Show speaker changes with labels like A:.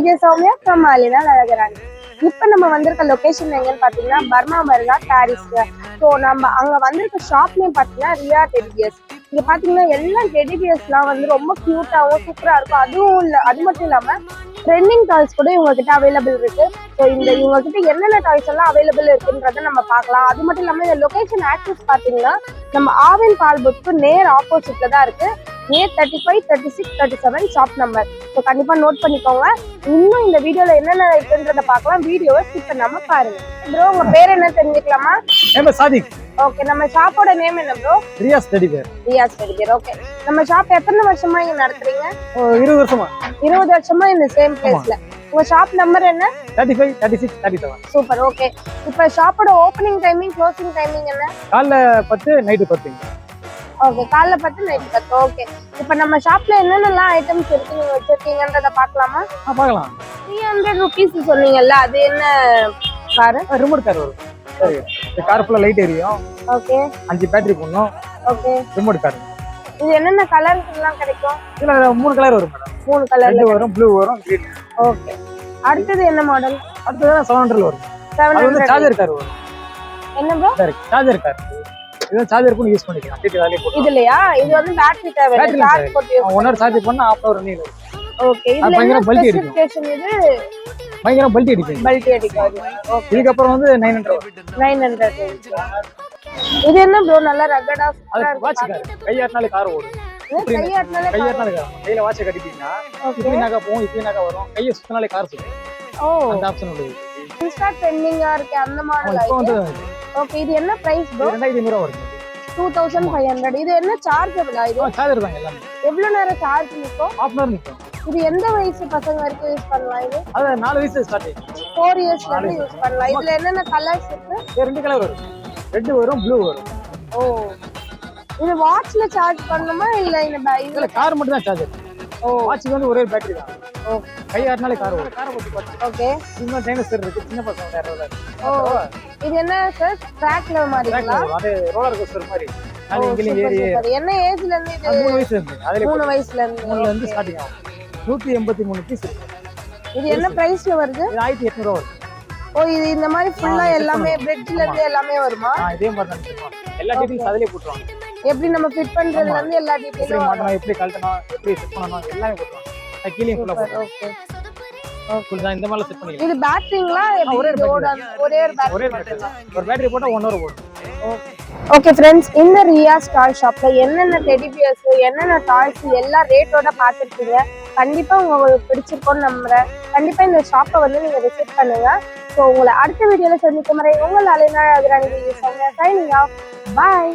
A: Vijay Soumya from Alina Alagarani. இப்போ நம்ம வந்திருக்க லொகேஷன் எங்கன்னு பார்த்தீங்கன்னா பர்மா மருகா பாரிஸ்ல. ஸோ நம்ம அங்கே வந்திருக்க ஷாப் நேம் பார்த்தீங்கன்னா ரியா டெடிபியர்ஸ். இங்கே பார்த்தீங்கன்னா எல்லா டெடிபியர்ஸ்லாம் வந்து ரொம்ப க்யூட்டாகவும் சூப்பராக இருக்கும். அதுவும் இல்லை, அது மட்டும் இல்லாமல் ட்ரெண்டிங் டாய்ஸ் கூட இவங்ககிட்ட அவைலபிள் இருக்கு. ஸோ இவங்ககிட்ட என்னென்ன டாய்ஸ் எல்லாம் அவைலபிள் இருக்குன்றதை நம்ம பார்க்கலாம். அது மட்டும் இல்லாமல் இந்த லொகேஷன் ஆக்சஸ் பார்த்தீங்கன்னா நம்ம ஆவின் பால் புக்கு நேர் ஆப்போசிட்ல தான் இருக்கு. A35, 36, 37 shop number. ஸோ கண்டிப்பா நோட் பண்ணிக்கோங்க. இன்னும் இந்த வீடியோல என்னென்ன இருக்குன்றத பார்க்கலாம். வீடியோவை ஸ்கிப் பண்ணாம பாருங்க. ப்ரோ உங்க பேர் என்ன தெரிஞ்சுக்கலாமா?
B: நேம் சாதிக்.
A: ஓகே, நம்ம ஷாப்போட நேம் என்ன bro?
B: Riyas teddy bear.
A: Riyas teddy bear. Okay, நம்ம ஷாப் எத்தனை வருஷமா இங்க நடத்துறீங்க?
B: 20 வருஷமா.
A: 20 வருஷமா இந்த சேம் பிளேஸ்ல. உங்க ஷாப் நம்பர் என்ன?
B: 35, 36, 37.
A: சூப்பர். ஓகே, இப்போ ஷாப்போட ஓபனிங் டைமிங் க்ளோசிங் டைமிங் என்ன?
B: காலைல 10 நைட் 10.
A: ஓகே, காலைல 10 நைட் 10. ஓகே, இப்போ நம்ம ஷாப்ல என்னென்னலாம் ஐட்டம்ஸ் இருக்கு நீங்க வச்சிருக்கீங்கன்றத பார்க்கலாமா?
B: பார்க்கலாம்.
A: 300 rupees சொன்னீங்கல்ல, அது என்ன கார்?
B: ரிமோட் கார் வரும். சரி, இந்த கார் ஃபுல்லா லைட் எரியும்.
A: ஓகே,
B: 5 பேட்டரி போடணும்.
A: Okay,
B: remote car.
A: இது என்னென்ன கலர்ஸ் எல்லாம் கிடைக்கும்?
B: இதுல 3 கலர் வரும் மேடம்.
A: 3 கலர்ல
B: வரும், ப்ளூ வரும், கிரீன்.
A: ஓகே, அடுத்து என்ன மாடல்?
B: அடுத்து 700 வரும்.
A: 700.
B: அது வந்து சார்ஜர் கார் வரும்.
A: என்ன ப்ரோ?
B: சரி, சார்ஜர் கார். இது சார்ஜர் பண்ணி யூஸ் பண்ணிக்கலாம். டிடி வேலைய போட்டு.
A: இதுலயா? இது வந்து பேட்டரி தேவை, சார்ஜ் போட்டு யூஸ்
B: 1 ஹவர் சார்ஜ் பண்ணா 1/2 ஹவர் நீங்க.
A: ஓகே, இதுல
B: பயங்கர பல்டி அடிக்கும்.
A: ஸ்பெசிஃபிகேஷன் இது
B: பயங்கர பல்டி அடிக்கும்.
A: பல்டி அடிக்காது. ஓகே,
B: இதுக்கு அப்புறம் வந்து 900 வரும்.
A: 900. இது என்ன ப்ரோ நல்ல ரகடா சூப்பரா
B: வாட்ச்
A: இருக்கு.
B: கார். கையாட்டினாலே கார் ஓடும்.
A: கையாட்டினாலே
B: கையாட்டினாலே கார். கையில வாட்ச் கட்டிட்டீங்கன்னா இப்படினாக்கா போகும், இப்படினாக்கா வரும். கையை சுத்தினாலே கார் சுத்தும்.
A: ஓ,
B: அந்த ஆப்ஷன் உள்ளது.
A: இன்ஸ்டா ட்ரெண்டிங்கா இருக்கு அந்த மாடல்.
B: இப்போ வந்து
A: ஓகே, இது என்ன பிரைஸ் ப்ரோ?
B: 2500 ரூபாய் வருது.
A: 2500. இது என்ன சார்ஜபிளா? இது
B: சார்ஜர் தான் எல்லாமே.
A: எவ்வளவு நேரம் சார்ஜ் நிக்கும்?
B: 1/2 ஹவர் நிக்கும்.
A: இது எந்த வயசு பசங்க வரைக்கும் யூஸ் பண்ணலாம்? இது
B: அது 4 வயசு ஸ்டார்டிங்.
A: 4 இயர்ஸ்ல இருந்து யூஸ் பண்ணலாம். இதுல என்னென்ன கலர்ஸ் இருக்கு?
B: 2 கலர் வரும். ரெட் வரும், ப்ளூ வரும்.
A: ஓ, இது வாட்ச்ல சார்ஜ் பண்ணணுமா இல்ல இந்த
B: இதுல கார் மட்டும் தான் சார்ஜர்.
A: ஓ,
B: வாட்ச்க்கு வந்து ஒரே பேட்டரி தான்.
A: ஓ,
B: கையாட்டினாலே கார் ஓடும். காரை பத்தி பாத்து.
A: ஓகே,
B: இன்னும் டைனோசர் இருக்கு, சின்ன பசங்க யாராவது.
A: ஓ, இது என்ன சார் ட்ராக்ல மாதிரிங்களா?
B: அது ரோலர் கோஸ்டர் மாதிரி. அது இங்கிலி ஏறி
A: என்ன ஏஜ்ல இருந்து இது?
B: 3 வயசுல இருந்து. அதுல
A: 3 வயசுல இருந்து.
B: 3ல இருந்து ஸ்டார்டிங் ஆகும். 183 பீஸ் இருக்கு.
A: இது என்ன பிரைஸ்ல வருது?
B: இது 1800 ரூபாய் வரும்.
A: ஓ, இது இந்த மாதிரி ஃபுல்லா எல்லாமே பிரெட்ல இருந்து எல்லாமே வருமா?
B: இதே மாதிரி தான் இருக்கும். எல்லா டீடைல்ஸ் அதிலே போட்டுருவாங்க.
A: எப்படி நம்ம ஃபிட் பண்றதுல இருந்து எல்லா
B: எப்படி
A: டீடைலும்
B: மாட்டணும், எப்படி கழட்டணும், எப்படி செட் பண்ணணும் எல்லாமே போட்டுருவாங்க. கீழே ஃபுல்லா போட்டுருவாங்க.
A: ஓகே,
B: ஃபுல் தான் இந்த மாதிரி செட் பண்ணிக்கலாம்.
A: இது பேட்டரிங்களா?
B: ஒரே
A: ஒரே ஒரு பேட்டரி.
B: ஒரே பேட்டரி தான். ஒரு பேட்டரி போட்டா 1 ஹவர் போடும்.
A: ஓகே ஃப்ரெண்ட்ஸ், இந்த ரியாஸ் டாய் ஷாப்ல என்னென்ன டெடிபியர்ஸ், என்னென்ன டாய்ஸ் எல்லா ரேட்டோட பார்த்துருக்கீங்க. கண்டிப்பா உங்களுக்கு பிடிச்சிருக்கோன்னு நம்புறேன். கண்டிப்பா இந்த ஷாப்பை வந்து நீங்க விசிட் பண்ணுங்க. ஸோ உங்களை அடுத்த வீடியோல சந்திக்கும் வரை உங்கள் அலைனா அழகராணி. Signing off. பாய்.